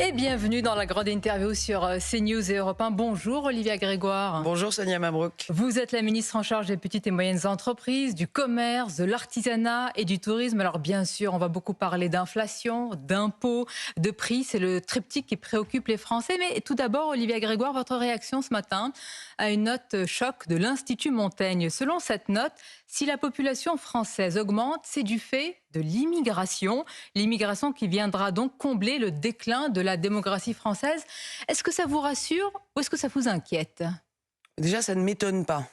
Et bienvenue dans la grande interview sur CNews et Europe 1. Bonjour Olivia Grégoire. Bonjour Sonia Mabrouk. Vous êtes la ministre en charge des petites et moyennes entreprises, du commerce, de l'artisanat et du tourisme. Alors bien sûr, on va beaucoup parler d'inflation, d'impôts, de prix. C'est le triptyque qui préoccupe les Français. Mais tout d'abord, Olivia Grégoire, votre réaction ce matin à une note choc de l'Institut Montaigne. Selon cette note, si la population française augmente, c'est du fait de l'immigration. L'immigration qui viendra donc combler le déclin de la démographie française. Est-ce que ça vous rassure ou est-ce que ça vous inquiète ? Déjà, ça ne m'étonne pas,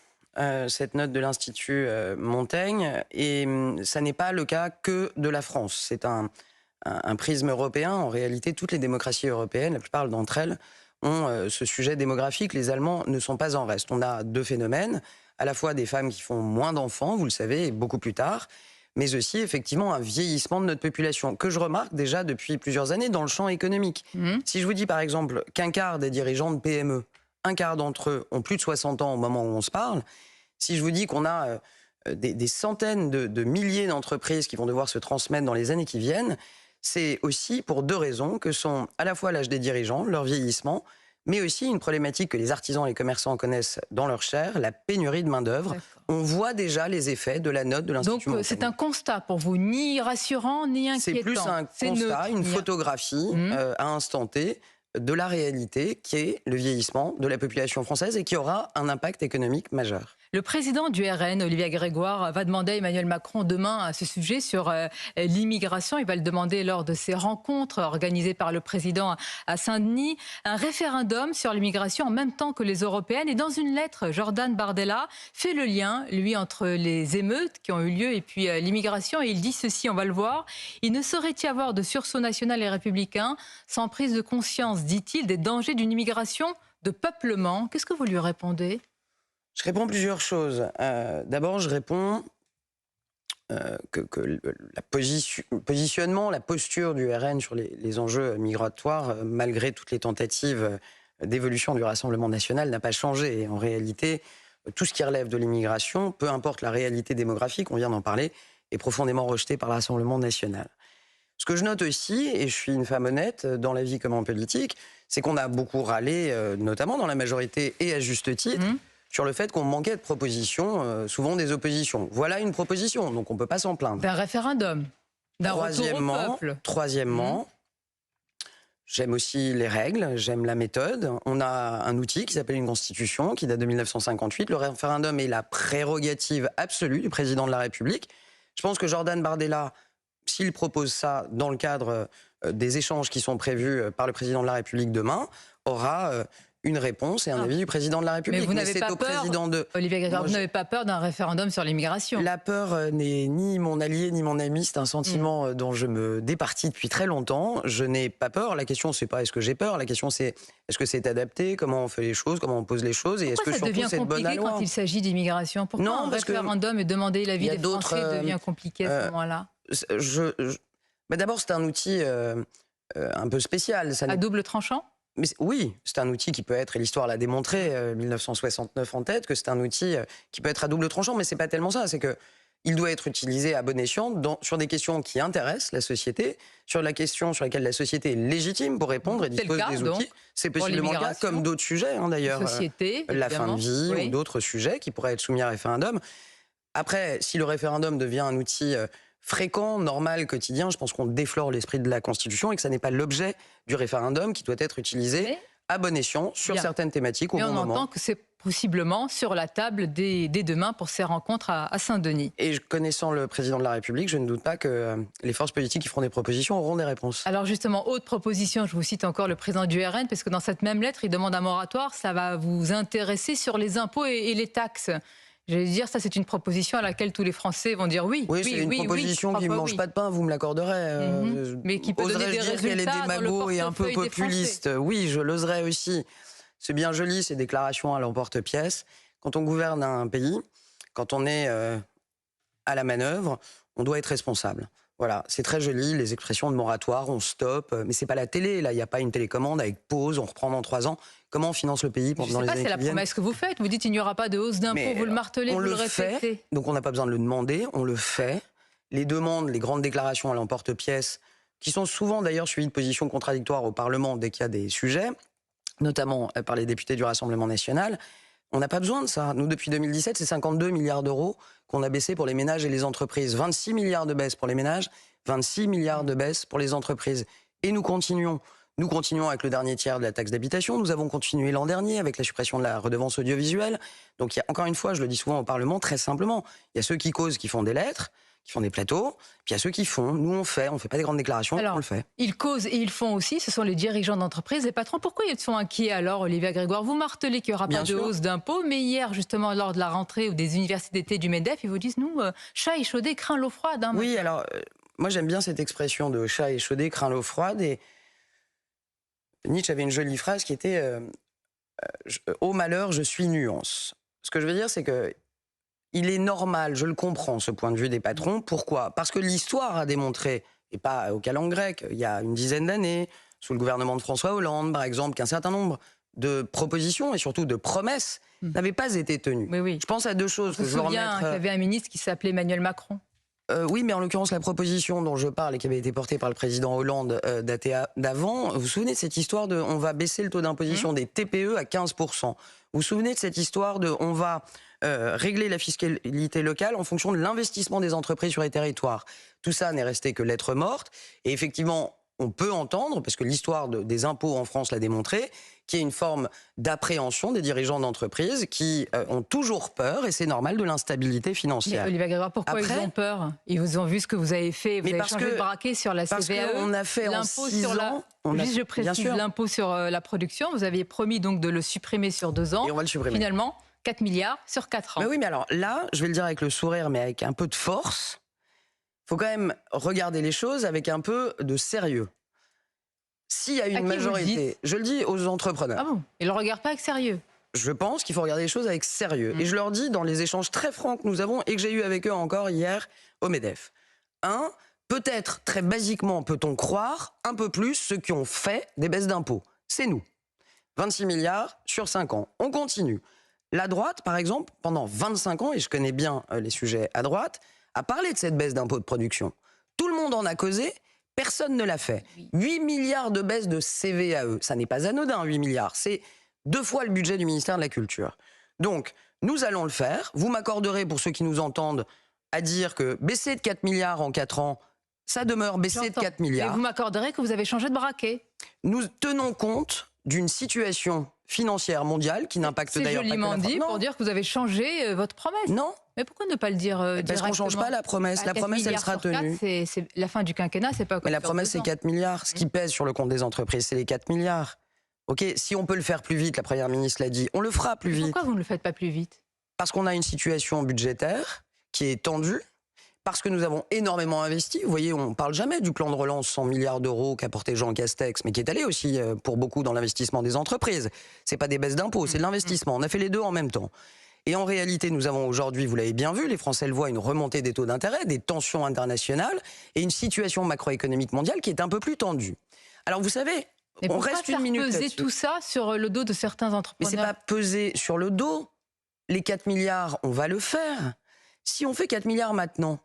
cette note de l'Institut Montaigne. Et ça n'est pas le cas que de la France. C'est un prisme européen. En réalité, toutes les démocraties européennes, la plupart d'entre elles, ont ce sujet démographique. Les Allemands ne sont pas en reste. On a deux phénomènes. À la fois des femmes qui font moins d'enfants, vous le savez, et beaucoup plus tard, mais aussi effectivement un vieillissement de notre population, que je remarque déjà depuis plusieurs années dans le champ économique. Si je vous dis par exemple qu'un quart des dirigeants de PME, un quart d'entre eux ont plus de 60 ans au moment où on se parle, si je vous dis qu'on a des centaines de milliers d'entreprises qui vont devoir se transmettre dans les années qui viennent, c'est aussi pour deux raisons, que sont à la fois l'âge des dirigeants, leur vieillissement, mais aussi une problématique que les artisans et les commerçants connaissent dans leur chair, la pénurie de main-d'œuvre. On voit déjà les effets de la note de l'Institut Montaigne. Donc c'est un constat pour vous, ni rassurant ni inquiétant. C'est plus un constat, une photographie à instant T de la réalité qui est le vieillissement de la population française et qui aura un impact économique majeur. Le président du RN, Olivia Grégoire, va demander à Emmanuel Macron demain à ce sujet sur l'immigration. Il va le demander lors de ces rencontres organisées par le président à Saint-Denis. Un référendum sur l'immigration en même temps que les européennes. Et dans une lettre, Jordan Bardella fait le lien, lui, entre les émeutes qui ont eu lieu et puis l'immigration. Et il dit ceci, on va le voir. Il ne saurait y avoir de sursaut national et républicain sans prise de conscience, dit-il, des dangers d'une immigration de peuplement. Qu'est-ce que vous lui répondez ? Je réponds plusieurs choses. D'abord, je réponds que le positionnement, la posture du RN sur les enjeux migratoires, malgré toutes les tentatives d'évolution du Rassemblement national, n'a pas changé. Et en réalité, tout ce qui relève de l'immigration, peu importe la réalité démographique, on vient d'en parler, est profondément rejeté par le Rassemblement national. Ce que je note aussi, et je suis une femme honnête dans la vie comme en politique, c'est qu'on a beaucoup râlé, notamment dans la majorité et à juste titre, sur le fait qu'on manquait de propositions, souvent des oppositions. Voilà une proposition, donc on ne peut pas s'en plaindre. D'un référendum, d'un retour au peuple. Troisièmement, j'aime aussi les règles, j'aime la méthode. On a un outil qui s'appelle une constitution, qui date de 1958. Le référendum est la prérogative absolue du président de la République. Je pense que Jordan Bardella, s'il propose ça dans le cadre des échanges qui sont prévus par le président de la République demain, aura une réponse et un avis du président de la République. Mais vous n'avez pas peur, Olivia Grégoire, vous n'avez pas peur d'un référendum sur l'immigration? La peur n'est ni mon allié ni mon ami, c'est un sentiment dont je me départis depuis très longtemps. Je n'ai pas peur, la question c'est pas est-ce que j'ai peur, la question c'est est-ce que c'est adapté, comment on fait les choses, comment on pose les choses et est-ce que surtout c'est de bonne loi. Pourquoi ça devient compliqué quand il s'agit d'immigration? Pourquoi un référendum et demander l'avis des Français devient compliqué à ce moment-là? D'abord c'est un outil un peu spécial. À double tranchant? Mais oui, c'est un outil qui peut être, et l'histoire l'a démontré, 1969 en tête, que c'est un outil qui peut être à double tranchant, mais c'est pas tellement ça, c'est que il doit être utilisé à bon escient sur des questions qui intéressent la société, sur la question sur laquelle la société est légitime pour répondre et dispose des outils. C'est possiblement le cas, comme d'autres sujets d'ailleurs, la fin de vie ou d'autres sujets qui pourraient être soumis à référendum. Après, si le référendum devient un outil fréquent, normal, quotidien, je pense qu'on déflore l'esprit de la Constitution et que ça n'est pas l'objet du référendum qui doit être utilisé à bon escient sur certaines thématiques au bon moment. Mais on entend que c'est possiblement sur la table dès demain pour ces rencontres à Saint-Denis. Et connaissant le président de la République, je ne doute pas que les forces politiques qui feront des propositions auront des réponses. Alors justement, autre proposition, je vous cite encore le président du RN, parce que dans cette même lettre, il demande un moratoire, ça va vous intéresser sur les impôts et les taxes. J'allais dire, ça c'est une proposition à laquelle tous les Français vont dire oui. Oui, c'est une proposition qui ne mange pas de pain, vous me l'accorderez. Mais qui peut donner des résultats qu'elle est démago et un peu populiste. Oui, je l'oserais aussi. C'est bien joli, ces déclarations à l'emporte-pièce. Quand on gouverne un pays, quand on est à la manœuvre, on doit être responsable. Voilà, c'est très joli, les expressions de moratoire, on stoppe, mais c'est pas la télé, là, il n'y a pas une télécommande avec pause, on reprend dans 3 ans. Comment on finance le pays pendant les années qui viennent? C'est la promesse que vous faites, vous dites il n'y aura pas de hausse d'impôts, vous le martelez, vous le répétez. Donc on n'a pas besoin de le demander, on le fait. Les demandes, les grandes déclarations à l'emporte-pièce, qui sont souvent d'ailleurs suivis de positions contradictoires au Parlement dès qu'il y a des sujets, notamment par les députés du Rassemblement national. On n'a pas besoin de ça. Nous, depuis 2017, c'est 52 milliards d'euros qu'on a baissé pour les ménages et les entreprises. 26 milliards de baisse pour les ménages, 26 milliards de baisse pour les entreprises. Et nous continuons. Nous continuons avec le dernier tiers de la taxe d'habitation. Nous avons continué l'an dernier avec la suppression de la redevance audiovisuelle. Donc, il y a, encore une fois, je le dis souvent au Parlement, très simplement, il y a ceux qui causent, qui font des lettres, qui font des plateaux, puis il y a ceux qui font. Nous, on fait pas des grandes déclarations, alors, on le fait. Ils causent et ils font aussi, ce sont les dirigeants d'entreprise, les patrons. Pourquoi ils sont inquiets alors, Olivia Grégoire? Vous martelez qu'il n'y aura pas de hausse d'impôts, mais hier, justement, lors de la rentrée ou des universités d'été du MEDEF, ils vous disent, nous, chat échaudé craint l'eau froide. Hein, oui, alors, moi j'aime bien cette expression de chat échaudé craint l'eau froide, et Nietzsche avait une jolie phrase qui était au malheur, je suis nuance. Ce que je veux dire, c'est que il est normal, je le comprends, ce point de vue des patrons. Pourquoi? Parce que l'histoire a démontré, et pas au calendes grec, il y a une dizaine d'années, sous le gouvernement de François Hollande, par exemple, qu'un certain nombre de propositions et surtout de promesses n'avaient pas été tenues. Oui, oui. Je pense à deux choses. Je me souviens qu'il y avait un ministre qui s'appelait Emmanuel Macron. Oui, mais en l'occurrence, la proposition dont je parle et qui avait été portée par le président Hollande datée d'avant, vous vous souvenez de cette histoire de on va baisser le taux d'imposition des TPE à 15%. Vous vous souvenez de cette histoire de on va régler la fiscalité locale en fonction de l'investissement des entreprises sur les territoires. Tout ça n'est resté que lettre morte. Et effectivement, on peut entendre, parce que l'histoire des impôts en France l'a démontré, qu'il y a une forme d'appréhension des dirigeants d'entreprises qui ont toujours peur, et c'est normal, de l'instabilité financière. Mais Olivia Grégoire, pourquoi ils ont peur? Ils vous ont vu ce que vous avez fait, vous avez changé de braquet sur la CVAE. Parce qu'on a fait en 6 ans... Je précise l'impôt sur la production. Vous aviez promis donc de le supprimer sur 2 ans. Et on va le supprimer. Finalement, 4 milliards sur 4 ans. Mais oui, mais alors là, je vais le dire avec le sourire, mais avec un peu de force, il faut quand même regarder les choses avec un peu de sérieux. S'il y a une majorité, je le dis aux entrepreneurs. Ah bon? Ils ne le regardent pas avec sérieux? Je pense qu'il faut regarder les choses avec sérieux. Et je leur dis dans les échanges très francs que nous avons et que j'ai eu avec eux encore hier au MEDEF. Peut-être, très basiquement, peut-on croire un peu plus ceux qui ont fait des baisses d'impôts. C'est nous. 26 milliards sur 5 ans. On continue. La droite, par exemple, pendant 25 ans, et je connais bien les sujets à droite, a parlé de cette baisse d'impôts de production. Tout le monde en a causé, personne ne l'a fait. 8 milliards de baisse de CVAE, ça n'est pas anodin, 8 milliards. C'est 2 fois le budget du ministère de la Culture. Donc, nous allons le faire. Vous m'accorderez, pour ceux qui nous entendent, à dire que baisser de 4 milliards en 4 ans, ça demeure baisser de 4 milliards. Et vous m'accorderez que vous avez changé de braquet. Nous tenons compte d'une situation financière mondiale qui n'impacte d'ailleurs pas que la France. C'est joliment dit pour dire que vous avez changé votre promesse. Non. Mais pourquoi ne pas le dire directement? Parce qu'on ne change pas la promesse. La promesse, elle sera tenue. C'est la fin du quinquennat, c'est pas... Mais la promesse, c'est 4 milliards. Ce qui pèse sur le compte des entreprises, c'est les 4 milliards. Ok, si on peut le faire plus vite, la Première ministre l'a dit, on le fera plus vite. Pourquoi vous ne le faites pas plus vite? Parce qu'on a une situation budgétaire qui est tendue, parce que nous avons énormément investi. Vous voyez, on ne parle jamais du plan de relance 100 milliards d'euros qu'a porté Jean Castex, mais qui est allé aussi pour beaucoup dans l'investissement des entreprises. Ce n'est pas des baisses d'impôts, c'est de l'investissement. On a fait les deux en même temps. Et en réalité, nous avons aujourd'hui, vous l'avez bien vu, les Français le voient, une remontée des taux d'intérêt, des tensions internationales et une situation macroéconomique mondiale qui est un peu plus tendue. Alors vous savez, mais on reste une minute peser là-dessus. tout ça sur le dos de certains entrepreneurs? Mais c'est pas peser sur le dos. Les 4 milliards, on va le faire. Si on fait 4 milliards maintenant,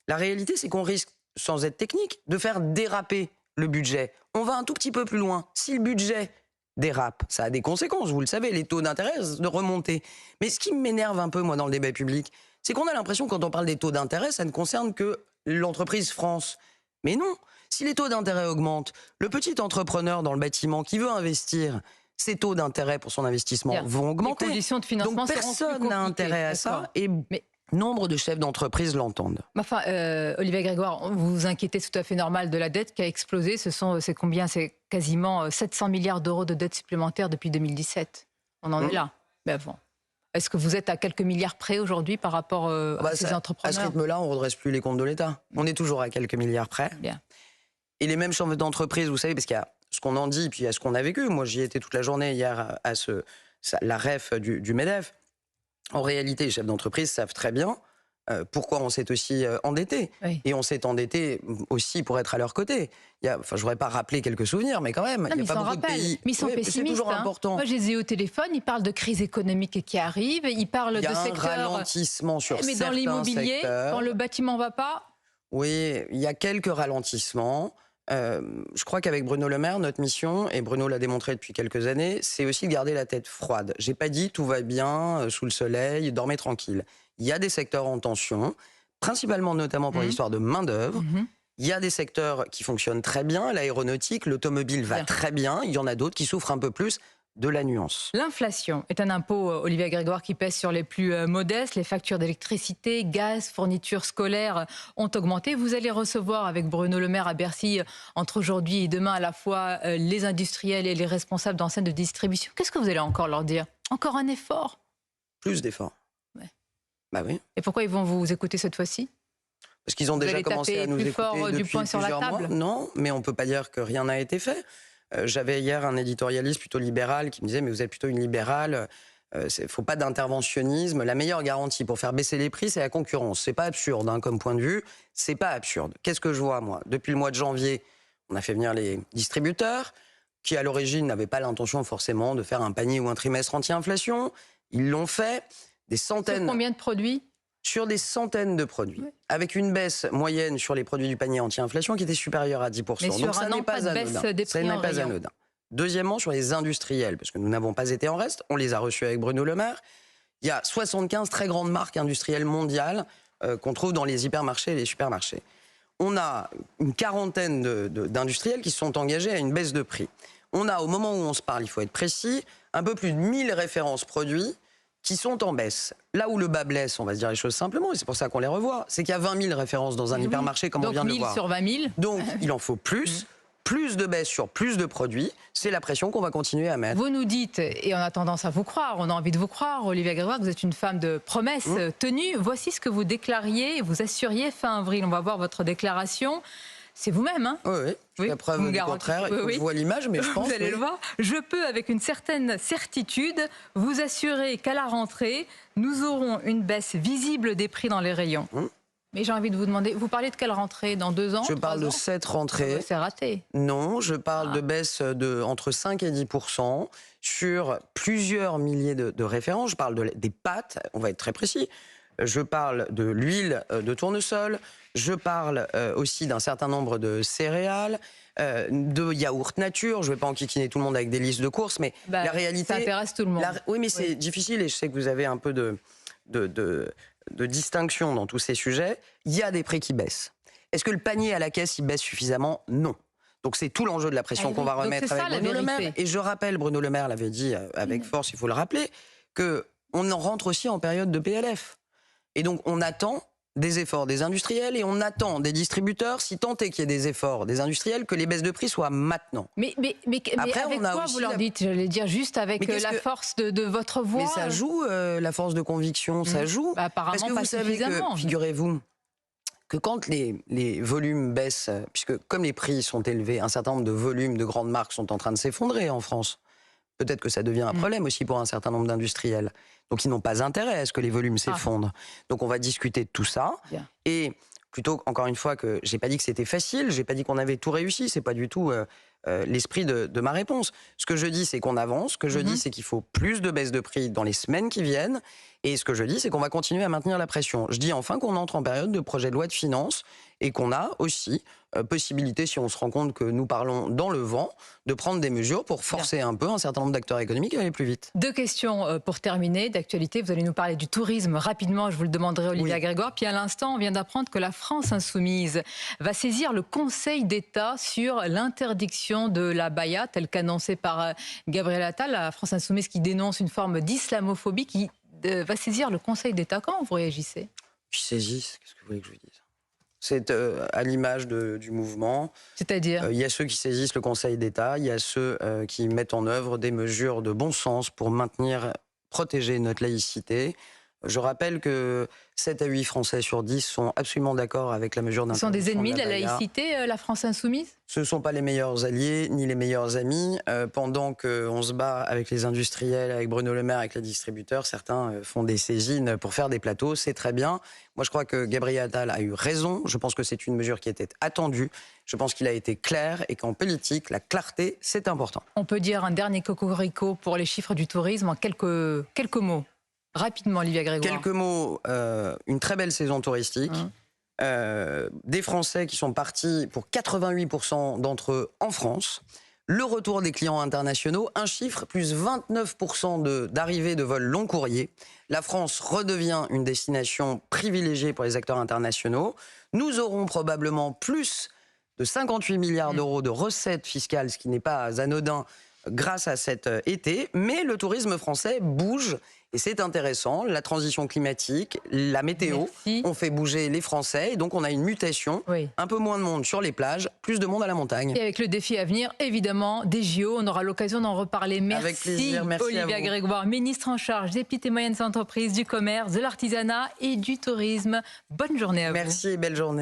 la réalité, c'est qu'on risque, sans être technique, de faire déraper le budget. On va un tout petit peu plus loin. Si le budget dérape, ça a des conséquences, vous le savez, les taux d'intérêt de remonter. Mais ce qui m'énerve un peu, moi, dans le débat public, c'est qu'on a l'impression, quand on parle des taux d'intérêt, ça ne concerne que l'entreprise France. Mais non, si les taux d'intérêt augmentent, le petit entrepreneur dans le bâtiment qui veut investir, ses taux d'intérêt pour son investissement vont augmenter. Les conditions de financement donc personne n'a intérêt à ça. Et nombre de chefs d'entreprise l'entendent. Enfin, Olivia Grégoire, vous vous inquiétez, tout à fait normal, de la dette qui a explosé. C'est combien? C'est quasiment 700 milliards d'euros de dette supplémentaire depuis 2017. On en est là. Mais bon. Est-ce que vous êtes à quelques milliards près aujourd'hui par rapport à ces entrepreneurs? À ce rythme-là, on ne redresse plus les comptes de l'État. On est toujours à quelques milliards près. Bien. Et les mêmes chefs d'entreprise, vous savez, parce qu'il y a ce qu'on en dit, puis il y a ce qu'on a vécu. Moi, j'y étais toute la journée hier à la REF du MEDEF. En réalité, les chefs d'entreprise savent très bien pourquoi on s'est aussi endetté. Oui. Et on s'est endetté aussi pour être à leur côté. Je ne voudrais pas rappeler quelques souvenirs, mais quand même, il n'y a pas beaucoup de pays. Mais ils sont pessimistes. C'est toujours important. Moi, je les ai au téléphone, ils parlent de crise économique qui arrive, ils parlent de secteurs... Il y a un ralentissement sur certains secteurs. Mais dans l'immobilier, quand le bâtiment ne va pas... Oui, il y a quelques ralentissements. Je crois qu'avec Bruno Le Maire, notre mission, et Bruno l'a démontré depuis quelques années, c'est aussi de garder la tête froide. J'ai pas dit tout va bien, sous le soleil, dormez tranquille. Il y a des secteurs en tension, principalement notamment pour l'histoire de main-d'œuvre. Il y a des secteurs qui fonctionnent très bien, l'aéronautique, l'automobile va très bien. Il y en a d'autres qui souffrent un peu plus. De la nuance. L'inflation est un impôt, Olivia Grégoire, qui pèse sur les plus modestes. Les factures d'électricité, gaz, fournitures scolaires ont augmenté. Vous allez recevoir avec Bruno Le Maire à Bercy, entre aujourd'hui et demain, à la fois les industriels et les responsables d'enseignes de distribution. Qu'est-ce que vous allez encore leur dire? Encore un effort? Plus d'efforts. Ouais. Bah oui. Et pourquoi ils vont vous écouter cette fois-ci? Parce qu'ils ont déjà commencé à nous écouter depuis plusieurs mois. Non, mais on ne peut pas dire que rien n'a été fait. J'avais hier un éditorialiste plutôt libéral qui me disait « mais vous êtes plutôt une libérale, il ne faut pas d'interventionnisme. La meilleure garantie pour faire baisser les prix, c'est la concurrence. » C'est pas absurde comme point de vue, c'est pas absurde. Qu'est-ce que je vois, moi? Depuis le mois de janvier, on a fait venir les distributeurs qui, à l'origine, n'avaient pas l'intention forcément de faire un panier ou un trimestre anti-inflation. Ils l'ont fait. Des centaines... Sur combien de produits? Sur des centaines de produits, avec une baisse moyenne sur les produits du panier anti-inflation qui était supérieure à 10%. Mais donc ça n'est pas anodin. Ça n'est pas anodin. Deuxièmement, sur les industriels, parce que nous n'avons pas été en reste, on les a reçus avec Bruno Le Maire. Il y a 75 très grandes marques industrielles mondiales qu'on trouve dans les hypermarchés et les supermarchés. On a une quarantaine d'industriels qui se sont engagés à une baisse de prix. On a, au moment où on se parle, il faut être précis, un peu plus de 1000 références produits qui sont en baisse. Là où le bas blesse, on va se dire les choses simplement, et c'est pour ça qu'on les revoit, c'est qu'il y a 20 000 références dans un hypermarché, comme on vient de le voir. Donc 1000 sur 20 000. Donc il en faut plus. Plus de baisse sur plus de produits, c'est la pression qu'on va continuer à mettre. Vous nous dites, et on a tendance à vous croire, on a envie de vous croire, Olivia Grégoire, que vous êtes une femme de promesses tenues. Voici ce que vous déclariez, vous assuriez fin avril. On va voir votre déclaration. C'est vous-même, hein? Oui, oui. La preuve du contraire. Je vois l'image, mais je pense... Vous allez le voir. Je peux, avec une certaine certitude, vous assurer qu'à la rentrée, nous aurons une baisse visible des prix dans les rayons. Mais j'ai envie de vous demander, vous parlez de quelle rentrée? Dans 2 ans? Je parle de cette rentrée. C'est raté. Non, je parle de baisse de entre 5 et 10% sur plusieurs milliers de références. Je parle des pâtes, on va être très précis. Je parle de l'huile de tournesol, je parle aussi d'un certain nombre de céréales, de yaourt nature. Je ne vais pas enquiquiner tout le monde avec des listes de courses, mais la réalité... Ça intéresse tout le monde. Oui, mais c'est difficile et je sais que vous avez un peu de distinction dans tous ces sujets. Il y a des prix qui baissent. Est-ce que le panier à la caisse, il baisse suffisamment? Non. Donc c'est tout l'enjeu de la pression qu'on va remettre avec Bruno Le Maire. Et je rappelle, Bruno Le Maire l'avait dit avec force, il faut le rappeler, qu'on en rentre aussi en période de PLF. Et donc, on attend des efforts des industriels et on attend des distributeurs, si tant est qu'il y ait des efforts des industriels, que les baisses de prix soient maintenant. Mais après, avec quoi vous leur dites? J'allais dire juste avec la force de votre voix. Mais ça joue, la force de conviction, ça joue. Apparemment, parce que vous savez que, figurez-vous, que quand les volumes baissent, puisque comme les prix sont élevés, un certain nombre de volumes de grandes marques sont en train de s'effondrer en France. Peut-être que ça devient un problème aussi pour un certain nombre d'industriels. Donc ils n'ont pas intérêt à ce que les volumes s'effondrent. Donc on va discuter de tout ça. Et plutôt, encore une fois, que j'ai pas dit que c'était facile, j'ai pas dit qu'on avait tout réussi, c'est pas du tout l'esprit de ma réponse. Ce que je dis, c'est qu'on avance, ce que je dis, c'est qu'il faut plus de baisse de prix dans les semaines qui viennent, et ce que je dis, c'est qu'on va continuer à maintenir la pression. Je dis enfin qu'on entre en période de projet de loi de finances, et qu'on a aussi possibilité, si on se rend compte que nous parlons dans le vent, de prendre des mesures pour forcer un peu un certain nombre d'acteurs économiques à aller plus vite. 2 questions pour terminer d'actualité. Vous allez nous parler du tourisme rapidement, je vous le demanderai, Olivia Grégoire. Puis à l'instant, on vient d'apprendre que la France insoumise va saisir le Conseil d'État sur l'interdiction de la baya, telle qu'annoncée par Gabriel Attal, la France insoumise qui dénonce une forme d'islamophobie, qui va saisir le Conseil d'État. Comment vous réagissez? Qui saisissent, qu'est-ce que vous voulez que je vous dise? C'est à l'image du mouvement. C'est-à-dire, il y a ceux qui saisissent le Conseil d'État, il y a ceux qui mettent en œuvre des mesures de bon sens pour protéger notre laïcité. Je rappelle que 7 à 8 Français sur 10 sont absolument d'accord avec la mesure d'interdiction. Ce sont des ennemis de la baya. laïcité, la France insoumise? Ce ne sont pas les meilleurs alliés, ni les meilleurs amis. Pendant qu'on se bat avec les industriels, avec Bruno Le Maire, avec les distributeurs, certains font des saisines pour faire des plateaux, c'est très bien. Moi, je crois que Gabriel Attal a eu raison. Je pense que c'est une mesure qui était attendue. Je pense qu'il a été clair et qu'en politique, la clarté, c'est important. On peut dire un dernier cocorico pour les chiffres du tourisme en quelques mots. Rapidement, Olivia Grégoire. Quelques mots, une très belle saison touristique. des Français qui sont partis pour 88% d'entre eux en France. Le retour des clients internationaux, un chiffre, plus 29% d'arrivées de vols long courrier. La France redevient une destination privilégiée pour les acteurs internationaux. Nous aurons probablement plus de 58 milliards d'euros de recettes fiscales, ce qui n'est pas anodin, grâce à cet été. Mais le tourisme français bouge. Et c'est intéressant, la transition climatique, la météo ont fait bouger les Français. Et donc on a une mutation, un peu moins de monde sur les plages, plus de monde à la montagne. Et avec le défi à venir, évidemment, des JO, on aura l'occasion d'en reparler. Merci, avec plaisir, merci Olivia Grégoire, ministre en charge des petites et moyennes entreprises, du commerce, de l'artisanat et du tourisme. Bonne journée à vous. Merci et belle journée.